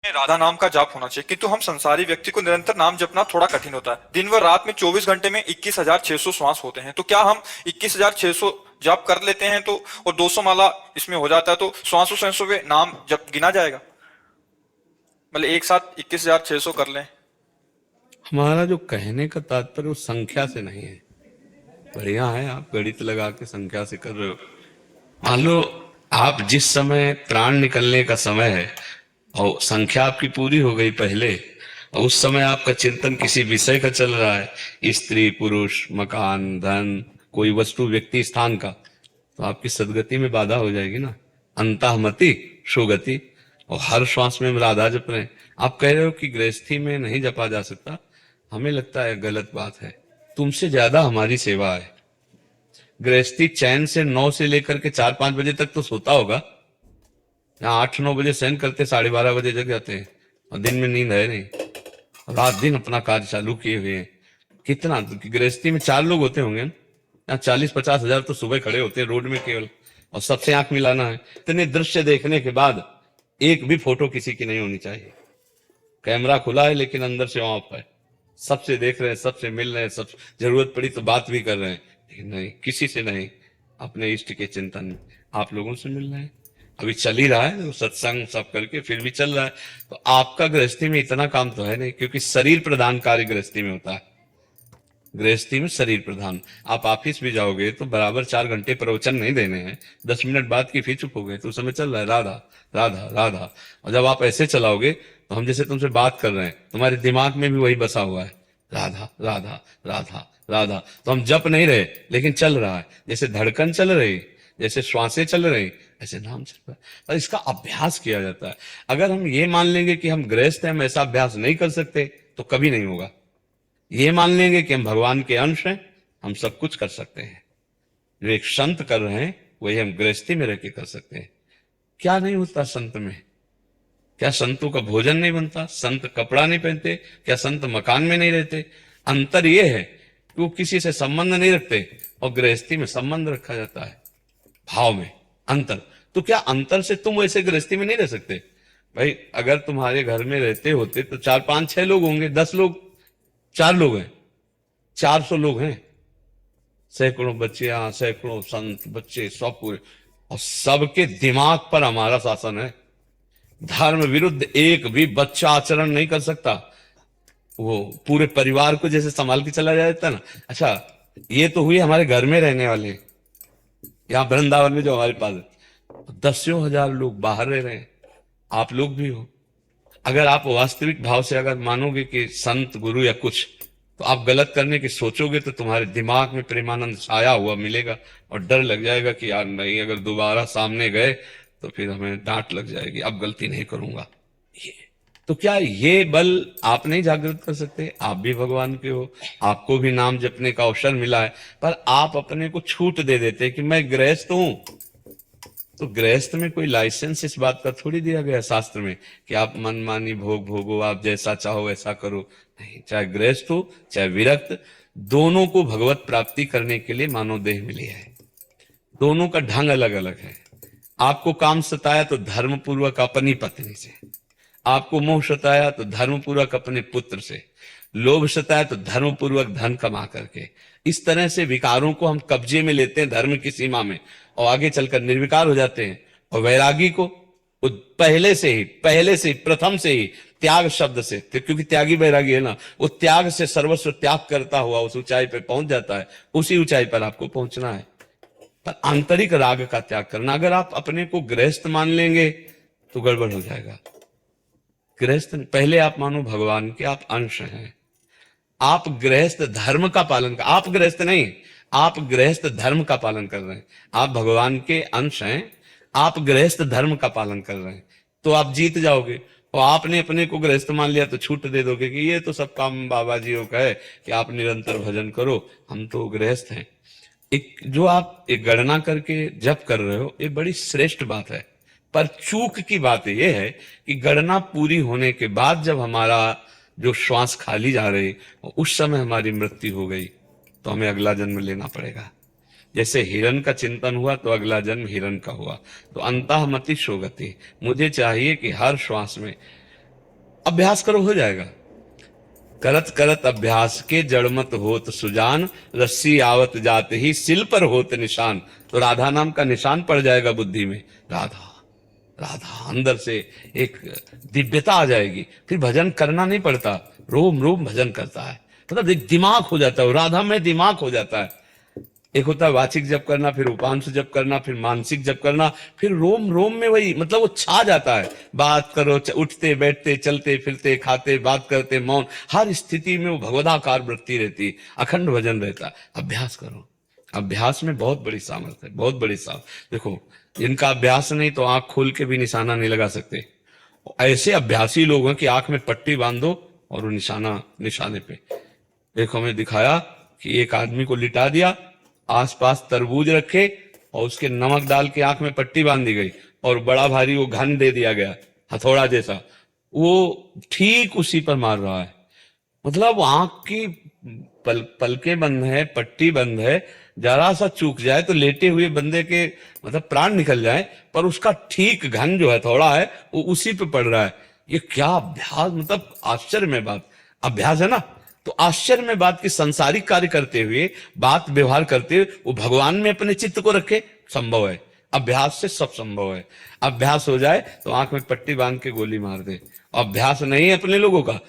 राधा नाम का जाप होना चाहिए, किंतु हम संसारी व्यक्ति को निरंतर नाम जपना थोड़ा कठिन होता है। दिन व रात में 24 घंटे में 21,600 श्वास होते हैं, तो क्या हम 21,600 जाप कर लेते हैं तो, और 200 माला इसमें हो जाता है, तो श्वासों श्वासों में नाम जप गिना जाएगा? मतलब एक साथ 21,600 कर लें। हमारा जो कहने का तात्पर्य वो संख्या से नहीं है। बढ़िया है, आप गणित लगा के संख्या से कर रहे हो। मान लो आप जिस समय प्राण निकलने का समय है और संख्या आपकी पूरी हो गई पहले, और उस समय आपका चिंतन किसी विषय का चल रहा है, स्त्री पुरुष मकान धन कोई वस्तु व्यक्ति स्थान का, तो आपकी सदगति में बाधा हो जाएगी ना। अंतःमति सुगति। और हर श्वास में हम राधा जप रहे हैं। आप कह रहे हो कि गृहस्थी में नहीं जपा जा सकता, हमें लगता है गलत बात है। तुमसे ज्यादा हमारी सेवा है। गृहस्थी चैन से 9 से लेकर के 4-5 बजे तक तो सोता होगा। यहाँ 8-9 बजे सहन करते, 12:30 बजे जग जाते हैं, और दिन में नींद है नहीं, रात दिन अपना कार्य चालू किए हुए हैं। कितना तो गृहस्थी में 4 लोग होते होंगे ना। यहाँ 40-50 हजार तो सुबह खड़े होते हैं रोड में केवल, और सबसे आंख मिलाना है। इतने दृश्य देखने के बाद एक भी फोटो किसी की नहीं होनी चाहिए। कैमरा खुला है लेकिन अंदर से ऑफ है। सबसे देख रहे हैं, सबसे मिल रहे हैं, सब जरूरत पड़ी तो बात भी कर रहे हैं, लेकिन नहीं, किसी से नहीं। अपने इष्ट के चिंतन में आप लोगों से मिल रहे हैं। अभी चल ही रहा है वो सत्संग सब करके, फिर भी चल रहा है। तो आपका गृहस्थी में इतना काम तो है नहीं, क्योंकि शरीर प्रधान कार्य गृहस्थी में होता है। गृहस्थी में शरीर प्रधान। आप ऑफिस भी जाओगे तो बराबर 4 घंटे प्रवचन नहीं देने हैं। 10 मिनट बाद की फिर चुप हो गए तो उस समय चल रहा है राधा राधा राधा। और जब आप ऐसे चलाओगे तो हम जैसे तुमसे बात कर रहे हैं, तुम्हारे दिमाग में भी वही बसा हुआ है, राधा राधा राधा राधा। तो हम जप नहीं रहे लेकिन चल रहा है, जैसे धड़कन चल रही, जैसे श्वासें चल रही, ऐसे नाम चल रहा है। और इसका अभ्यास किया जाता है। अगर हम ये मान लेंगे कि हम गृहस्थ हैं, हम ऐसा अभ्यास नहीं कर सकते, तो कभी नहीं होगा। ये मान लेंगे कि हम भगवान के अंश हैं, हम सब कुछ कर सकते हैं। जो एक संत कर रहे हैं वही हम गृहस्थी में रह के कर सकते हैं। क्या नहीं होता संत में? क्या संतों का भोजन नहीं बनता? संत कपड़ा नहीं पहनते? क्या संत मकान में नहीं रहते? अंतर यह है कि वो किसी से संबंध नहीं रखते, और गृहस्थी में संबंध रखा जाता है, भाव में अंतर। तो क्या अंतर से तुम वैसे गृहस्थी में नहीं रह सकते? भाई अगर तुम्हारे घर में रहते होते तो 4-5-6 लोग होंगे, 10 लोग, 4 लोग हैं, 400 लोग हैं, सैकड़ों बच्चियां, सैकड़ों संत बच्चे, सब पूरे, और सबके दिमाग पर हमारा शासन है। धर्म विरुद्ध एक भी बच्चा आचरण नहीं कर सकता। वो पूरे परिवार को जैसे संभाल के चला जाता ना। अच्छा, ये तो हुई हमारे घर में रहने वाले। यहाँ वृंदावन में जो हमारे पास है, 10,000 लोग बाहर रह रहे हैं, आप लोग भी हो। अगर आप वास्तविक भाव से अगर मानोगे कि संत गुरु या कुछ, तो आप गलत करने की सोचोगे तो तुम्हारे दिमाग में प्रेमानंद छाया हुआ मिलेगा, और डर लग जाएगा कि यार नहीं, अगर दोबारा सामने गए तो फिर हमें डांट लग जाएगी, अब गलती नहीं करूंगा। ये तो क्या ये बल आप नहीं जागृत कर सकते? आप भी भगवान के हो, आपको भी नाम जपने का अवसर मिला है, पर आप अपने को छूट दे देते कि मैं गृहस्थ हूं। तो गृहस्थ में कोई लाइसेंस इस बात का थोड़ी दिया गया शास्त्र में कि आप मनमानी भोग भोगो, आप जैसा चाहो वैसा करो। नहीं, चाहे गृहस्थ हो चाहे विरक्त, दोनों को भगवत प्राप्ति करने के लिए मानव देह मिली है। दोनों का ढंग अलग अलग है। आपको काम सताया तो धर्म पूर्वक अपनी पत्नी से, आपको मोह सताया तो धर्म पूर्वक अपने पुत्र से, लोभ सताया तो धर्म पूर्वक धन कमा करके। इस तरह से विकारों को हम कब्जे में लेते हैं धर्म की सीमा में, और आगे चलकर निर्विकार हो जाते हैं। और वैरागी को वो पहले से ही प्रथम से ही त्याग शब्द से, क्योंकि त्यागी वैरागी है ना, वो त्याग से सर्वस्व त्याग करता हुआ उस ऊंचाई पर पहुंच जाता है। उसी ऊंचाई पर आपको पहुंचना है, पर आंतरिक राग का त्याग करना। अगर आप अपने को गृहस्थ मान लेंगे तो गड़बड़ हो जाएगा। गृहस्थ पहले आप मानो भगवान के आप अंश हैं। आप गृहस्थ धर्म का पालन कर, आप गृहस्थ नहीं, आप गृहस्थ धर्म का पालन कर रहे हैं। आप भगवान के अंश हैं, आप गृहस्थ धर्म का पालन कर रहे हैं, तो आप जीत जाओगे। और आपने अपने को गृहस्थ मान लिया तो छूट दे दोगे कि ये तो सब काम बाबा जी का है कि आप निरंतर भजन करो, हम तो गृहस्थ हैं। एक जो आप एक गणना करके जप कर रहे हो, ये बड़ी श्रेष्ठ बात है। पर चूक की बात यह है कि गणना पूरी होने के बाद जब हमारा जो श्वास खाली जा रही, उस समय हमारी मृत्यु हो गई, तो हमें अगला जन्म लेना पड़ेगा। जैसे हिरण का चिंतन हुआ तो अगला जन्म हिरण का हुआ। तो अंतःमति शोगति। मुझे चाहिए कि हर श्वास में अभ्यास करो, हो जाएगा। करत करत अभ्यास के जड़मत होत सुजान, रस्सी आवत जात ही सिल पर होत निशान। तो राधा नाम का निशान पड़ जाएगा बुद्धि में, राधा राधा, अंदर से एक दिव्यता आ जाएगी। फिर भजन करना नहीं पड़ता, रोम रोम भजन करता है, मतलब एक दिमाग हो जाता है, राधा में दिमाग हो जाता है। एक होता है वाचिक जप करना, फिर उपांश जप करना, फिर मानसिक जप करना, फिर रोम रोम में वही, मतलब वो छा जाता है। बात करो, उठते बैठते चलते फिरते खाते बात करते मौन, हर स्थिति में वो भगवदाकार वृत्ति रहती, अखंड भजन रहता। अभ्यास करो, अभ्यास में बहुत बड़ी सामर्थ्य है, बहुत बड़ी सामर्थ्य। देखो, इनका अभ्यास नहीं तो आंख खोल के भी निशाना नहीं लगा सकते। ऐसे अभ्यासी लोग हैं कि आंख में पट्टी बांध दो और वो निशाने पे। एक हमें दिखाया कि एक आदमी को लिटा दिया, आसपास तरबूज रखे और उसके नमक डाल के आंख में पट्टी बांध दी गई और बड़ा भारी वो घन दे दिया गया, हथौड़ा जैसा, वो ठीक उसी पर मार रहा है। मतलब आंख की पलकें बंद है, पट्टी बंद है, जरा सा चूक जाए तो लेटे हुए बंदे के मतलब प्राण निकल जाए, पर उसका ठीक घन जो है थोड़ा है वो उसी पे पड़ रहा है। ये क्या अभ्यास, मतलब आश्चर्य में बात, अभ्यास है ना। तो आश्चर्य में बात की संसारिक कार्य करते हुए, बात व्यवहार करते हुए वो भगवान में अपने चित्त को रखे, संभव है। अभ्यास से सब संभव है। अभ्यास हो जाए तो आंख में पट्टी बांध के गोली मार दे। अभ्यास नहीं है अपने लोगों का,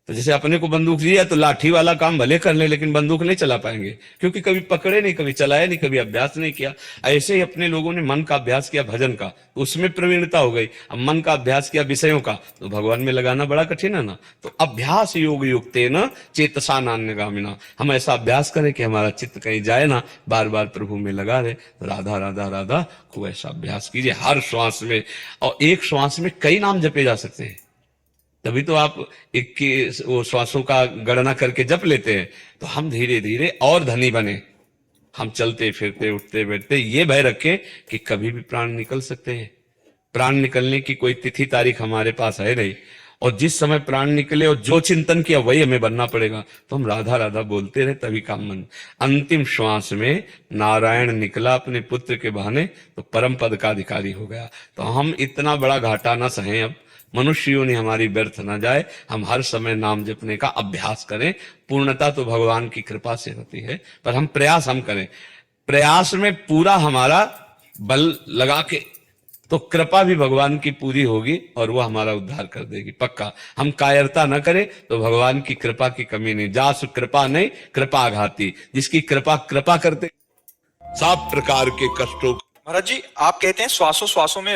तो जैसे अपने को बंदूक दी है तो लाठी वाला काम भले कर ले लेकिन बंदूक नहीं चला पाएंगे, क्योंकि कभी पकड़े नहीं, कभी चलाया नहीं, कभी अभ्यास नहीं किया। ऐसे ही अपने लोगों ने मन का अभ्यास किया भजन का, तो उसमें प्रवीणता हो गई। अब मन का अभ्यास किया विषयों का, तो भगवान में लगाना बड़ा कठिन है ना। तो अभ्यास योग युक्तेन चेतसा नान्यगामिना, हम ऐसा अभ्यास करें कि हमारा चित्त कहीं जाए ना, बार बार प्रभु में लगा रहे। तो राधा राधा राधा खूब ऐसा अभ्यास कीजिए हर श्वास में, और एक श्वास में कई नाम जपे जा सकते हैं। तभी तो आप 21 वो श्वासों का गणना करके जप लेते हैं। तो हम धीरे धीरे और धनी बने। हम चलते फिरते उठते बैठते ये भय रखें कि कभी भी प्राण निकल सकते हैं। प्राण निकलने की कोई तिथि तारीख हमारे पास है नहीं, और जिस समय प्राण निकले और जो चिंतन किया वही हमें बनना पड़ेगा। तो हम राधा राधा बोलते रहे, तभी काम मन। अंतिम श्वास में नारायण निकला अपने पुत्र के बहाने, तो परम पद का अधिकारी हो गया। तो हम इतना बड़ा घाटा ना सहें, अब मनुष्यों ने हमारी व्यर्थ न जाए। हम हर समय नाम जपने का अभ्यास करें। पूर्णता तो भगवान की कृपा से होती है, पर हम प्रयास हम करें। प्रयास में पूरा हमारा बल लगा के, तो कृपा भी भगवान की पूरी होगी और वो हमारा उद्धार कर देगी पक्का। हम कायरता न करें तो भगवान की कृपा की कमी नहीं। जासु कृपा नहीं कृपा घाती, जिसकी कृपा कृपा करते सब प्रकार के कष्टों। महाराज जी, आप कहते हैं श्वासों श्वासों में